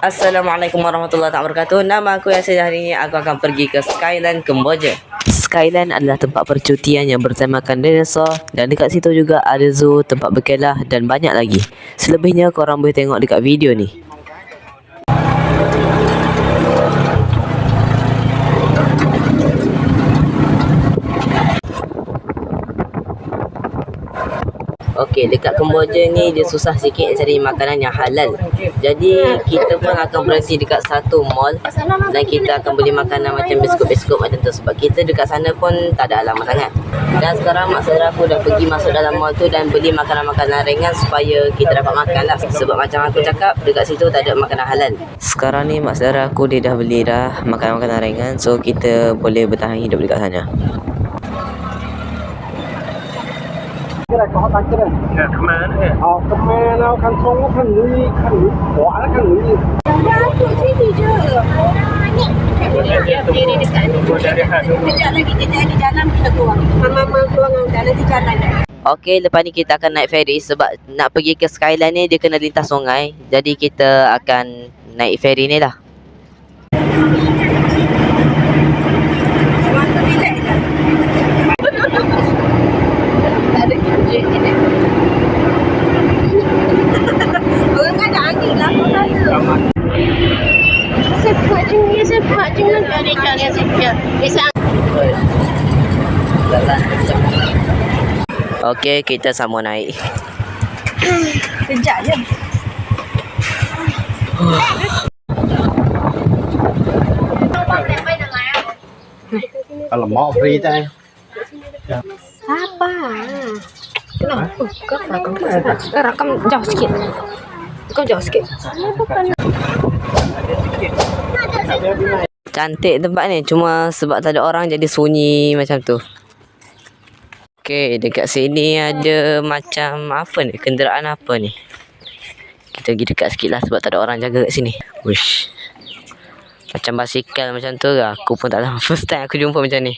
Assalamualaikum warahmatullahi wabarakatuh. Nama aku Yasir. Hari ini aku akan pergi ke Skyland Kemboja. Skyland adalah tempat percutian yang bertemakan dinosaur dan dekat situ juga ada zoo, tempat berkelah dan banyak lagi. Selebihnya korang boleh tengok dekat video ni. Okey, dekat Kemboja ni dia susah sikit cari makanan yang halal. Jadi kita pun akan berhenti dekat satu mall dan kita akan beli makanan macam biskut-biskut macam tu sebab kita dekat sana pun tak ada lama sangat. Dan sekarang mak saudara aku dah pergi masuk dalam mall tu dan beli makanan-makanan ringan supaya kita dapat makan lah. Sebab macam aku cakap dekat situ tak ada makanan halal. Sekarang ni mak saudara aku dia dah beli dah makanan-makanan ringan, so kita boleh bertahan hidup dekat sana. 过来搞大起来。看嘛呢？好，看嘛，然后看葱，看鱼，看鱼，哇，看鱼。Ya, tu sini je. Dia berdiri dekat ni. Kejap lagi kita ada jalan kita keluar. Mama keluar dah nanti jalan dah. Okey, lepas ni kita akan naik ferry sebab nak pergi ke Skyland ni dia kena lintas sungai. Jadi kita akan naik ferry ni lah. Okey, kita sama naik. Kejap je. Alamak, free time. Sabar. Kenapa? Kau rakam jauh sikit. Kau jauh sikit. Cantik tempat ni, cuma sebab tak ada orang jadi sunyi macam tu. Okey, dekat sini ada macam apa ni? Kenderaan apa ni? Kita pergi dekat sikit lah sebab tak ada orang jaga kat sini. Wish. Macam basikal macam tu ke? Aku pun tak tahu. First time aku jumpa macam ni.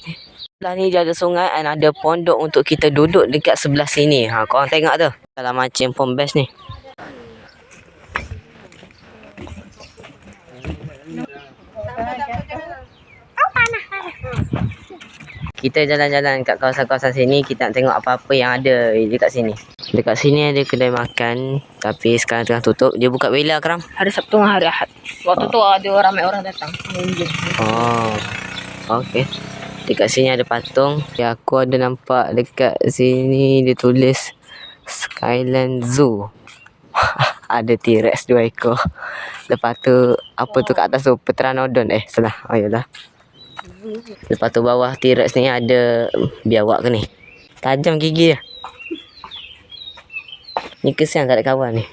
Sebelah ni dia ada sungai dan ada pondok untuk kita duduk dekat sebelah sini. Ha, korang tengok tu. Dalam macam pun best ni. Kita jalan-jalan kat kawasan-kawasan sini, kita nak tengok apa-apa yang ada dekat sini. Dekat sini ada kedai makan, tapi sekarang tengah tutup. Dia buka bila, Kram? Hari Sabtu dengan hari Ahad. Waktu tu ada ramai orang datang. Oh, okey. Dekat sini ada patung. Ya, aku ada nampak dekat sini dia tulis Skyland Zoo. Ada T-Rex 2 ekor. Lepas tu, apa tu kat atas tu? Pteranodon. Salah. Oh, yalah. Lepas tu bawah T-Rex ni ada biawak ke ni. Tajam gigi dia. Ni kesian tak ada kawan ni.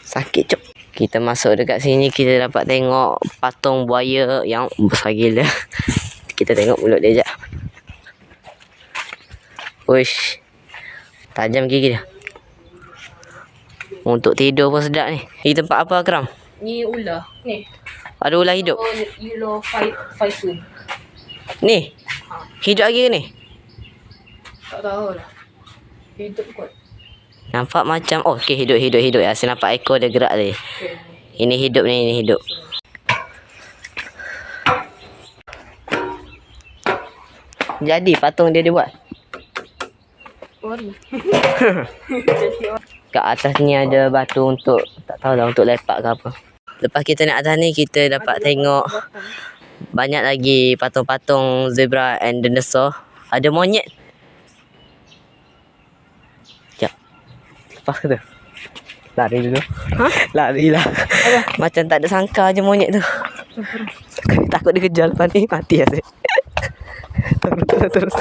Sakit cok. Kita masuk dekat sini, kita dapat tengok patung buaya yang besar gila. Kita tengok mulut dia sekejap. Uish. Tajam gigi dia. Untuk tidur pun sedap ni. Ni tempat apa, Akram? Ni ular. Ni. Ada ular hidup? Ular Faisun. Ni? Hidup lagi ke ni? Tak tahu lah. Hidup kot. Nampak macam, oh okey, hidup ya. Saya nampak ekor dia gerak tadi. Ini hidup ni, ini hidup. Jadi patung dia buat. Ori. Kat atas ni ada batu untuk, tak tahulah untuk lepak ke apa. Lepas kita naik atas ni, kita dapat tengok banyak lagi patung-patung zebra and dinosaur. Ada monyet. Sekejap. Lepas ke tu? Lari dulu. Ha? Lari lah. Macam tak ada sangka je monyet tu. Takut dia kejar lepas ni, mati asyik. Terus.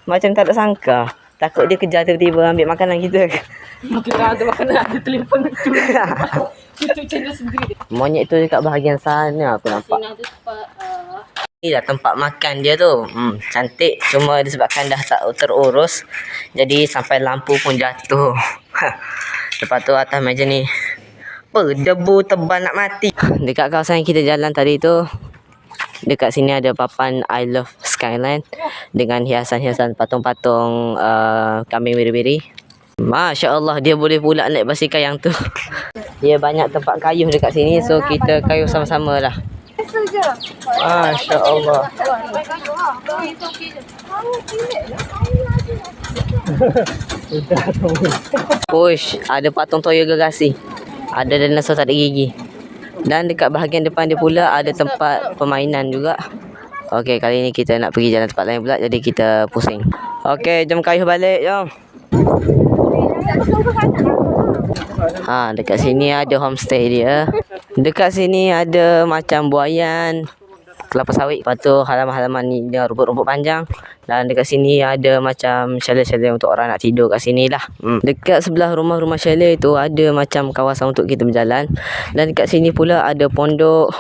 Macam tak ada sangka. Takut dia kejar tiba-tiba ambil makanan kita. Kita ada makanan, ada telefon tu. Itu channel sendiri. Monyet tu dekat bahagian sana aku nampak. Sini ada tempat Ni dah tempat makan dia tu. Cantik. Cuma disebabkan dah tak terurus, jadi sampai lampu pun jatuh. Lepas tu atas meja ni, apa, debu tebal nak mati. Dekat kawasan yang kita jalan tadi tu, dekat sini ada papan I Love Skyland dengan hiasan-hiasan patung-patung kambing biri-biri. Masya Allah, dia boleh pula naik basikal yang tu. Dia banyak tempat kayuh dekat sini, so kita kayuh sama-sama lah. Masya Allah. Push, ada patung toyo gergasi. Ada dinosaur tak ada gigi. Dan dekat bahagian depan dia pula ada tempat permainan juga. Okey, kali ni kita nak pergi jalan tempat lain pula, jadi kita pusing. Okey, jom kayuh balik, jom. Dekat sini ada homestay dia. Dekat sini ada macam buayan, kelapa sawit. Lepas tu halaman-halaman ni dia rumput-rumput panjang. Dan dekat sini ada macam chalet-chalet untuk orang nak tidur kat sini lah. Dekat sebelah rumah-rumah chalet tu ada macam kawasan untuk kita berjalan. Dan dekat sini pula ada pondok,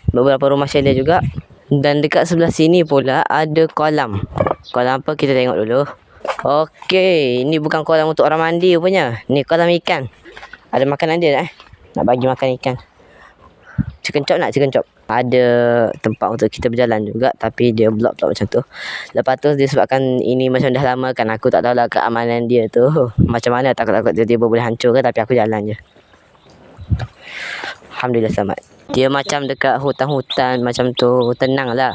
beberapa rumah chalet juga. Dan dekat sebelah sini pula ada kolam. Kolam apa kita tengok dulu. Okey, ini bukan kolam untuk orang mandi rupanya. Ni kolam ikan. Ada makanan dia nak bagi makan ikan. Chicken chop nak chicken chop. Ada tempat untuk kita berjalan juga, tapi dia blok-blok macam tu. Lepas tu disebabkan ini macam dah lama kan, aku tak tahulah keamanan dia tu macam mana, takut-takut tiba-tiba boleh hancur ke, tapi aku jalan je. Alhamdulillah selamat. Dia macam dekat hutan-hutan macam tu, tenang lah.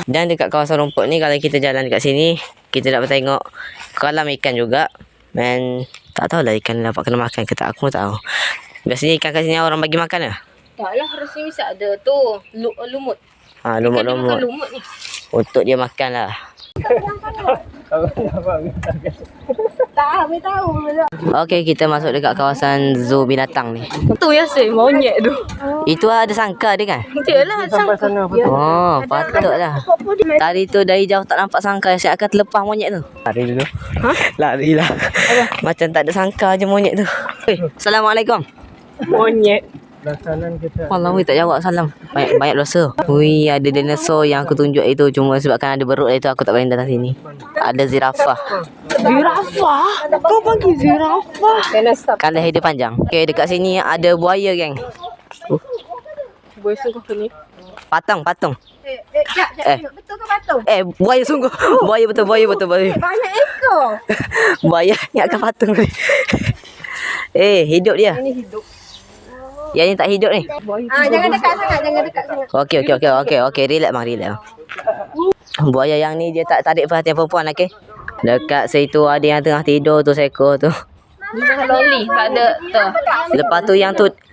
Dan dekat kawasan rumput ni, kalau kita jalan dekat sini, kita dapat tengok kolam ikan juga. Dan tak tahulah ikan dapat kena makan ke tak, aku pun tak tahu. Biasanya ikan kat sini orang bagi makan lah. Taklah, rasanya mesti ada tu lumut. Lumut-lumut. Lumut ni. Untuk dia makan lah. Tak tahu. Okey, kita masuk dekat kawasan zoo binatang ni. Tu ya monyet tu. Itu ada sangka dia kan? Yalah, sangka. Oh, patutlah. Tadi tu dari jauh tak nampak sangka, saya akan terlepas monyet tu. Lari dulu. Lari lah. Macam tak ada sangka je monyet tu. Assalamualaikum. Monyet. Allah, tak jawab salam. Banyak dosa. Ui, ada dinosaur yang aku tunjuk itu. Cuma sebabkan ada beruk itu, aku tak boleh datang sini. Ada zirafah. Zirafah? Kau panggil zirafah? Kena stop. Kalau dia panjang. Okey, dekat sini ada buaya, geng. Buaya sungguh ke ni? Patung. Betul ke patung? Buaya sungguh. Buaya betul. Banyak ekor. Buaya ingatkan patung ni. Hidup dia. Ini hidup. Yang ni tak hidup ni. Jangan dekat sangat. Okey. Relax bang. Buaya yang ni dia tak tarik perhatian perempuan, okey. Dekat situ ada yang tengah tidur tu, seekor tu. Dia jangan loli, tak ada tu.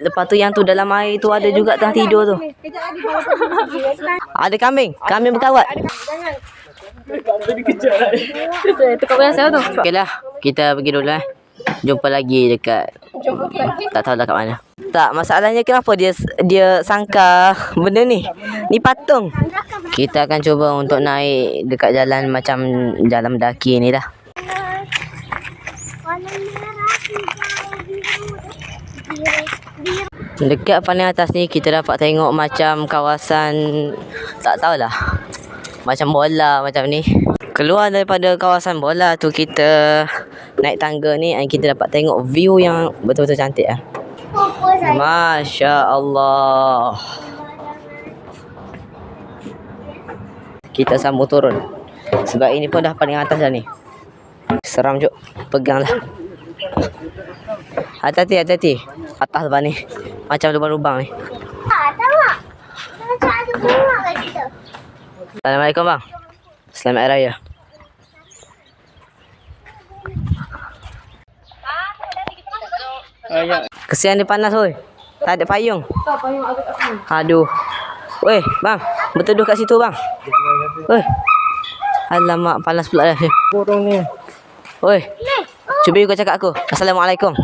Lepas tu yang tu dalam air tu ada juga tengah tidur tu. Ada kambing berkawat. Itu kau biasa tu. Okeylah, kita pergi dulu Jumpa lagi dekat tak tahu dah kat mana. Tak, masalahnya kenapa dia sangka benda ni patung. Kita akan cuba untuk naik dekat jalan macam jalan mendaki ni dah. Dekat paling atas ni kita dapat tengok macam kawasan, tak tahulah, macam bola macam ni. Keluar daripada kawasan bola tu, kita naik tangga ni dan kita dapat tengok view yang betul-betul cantik lah. Masya Allah. Kita sambung turun sebab ini pun dah paling atas dah ni. Seram Cuk, peganglah. Hati-hati. Atas depan ni macam lubang-lubang ni. Assalamualaikum bang. Selamat Hari Raya. Kesian dia panas woi. Tak ada payung. Tak payung agak kat sini. Aduh. Weh, bang, berteduh kat situ bang. Weh. Alamak, panas pula dah. Burung ni. Weh. Cuba you kau cakap aku. Assalamualaikum.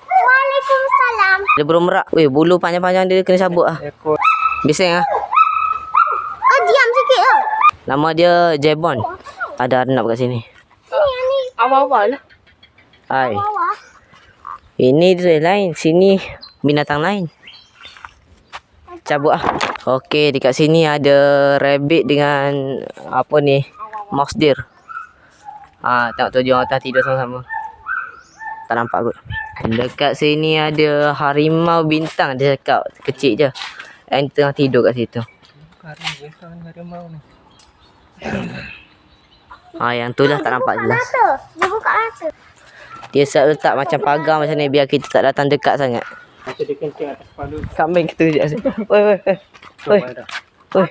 Waalaikumsalam. Dia burung merak. Weh, bulu panjang-panjang dia kena cabut ah. Bising ah. Diam sikit lah. Nama dia Jebon. Ada anak kat sini. Awal-awal lah. Hai. Ini dia lain, sini binatang lain. Cabut ah. Okey, dekat sini ada rabbit dengan apa ni? Mouse deer. Tengok tu dia atas tidur sama-sama. Tak nampak kot. Dekat sini ada harimau bintang, dia cakap kecil je. And tengah tidur kat situ. Yang tu lah tak nampak jelas. Dia buka mata. Dia letak macam pagar macam ni biar kita tak datang dekat sangat. Macam dia kencing atas kepala. Kambing kita je asyik. Oi, oi, oi. Oi. Oi.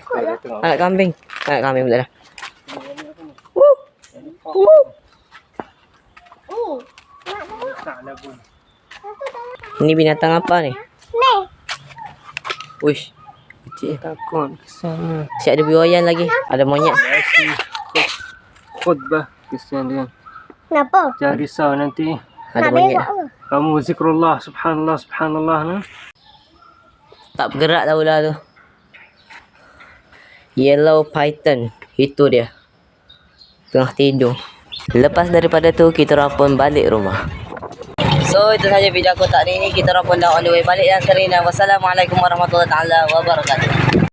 Anak kambing. Anak kambing betul dah. Ini binatang apa ni? Ni. Uish. Kecil. Takut ke sana. Siap ada buayan lagi. Ada monyet. Khutbah. Kesian dia. Kenapa? Jangan risau nanti. Ada Nak monyet. berak ke? Kamu zikrullah. Subhanallah. Subhanallah. Nah. Tak bergerak dah ular tu. Yellow python. Itu dia. Tengah tidur. Lepas daripada tu, kita orang pun balik rumah. So, itu sahaja video aku tak hari ni. Kita orang pun dah on the way balik dan sekarang ni. Wassalamualaikum warahmatullahi wabarakatuh.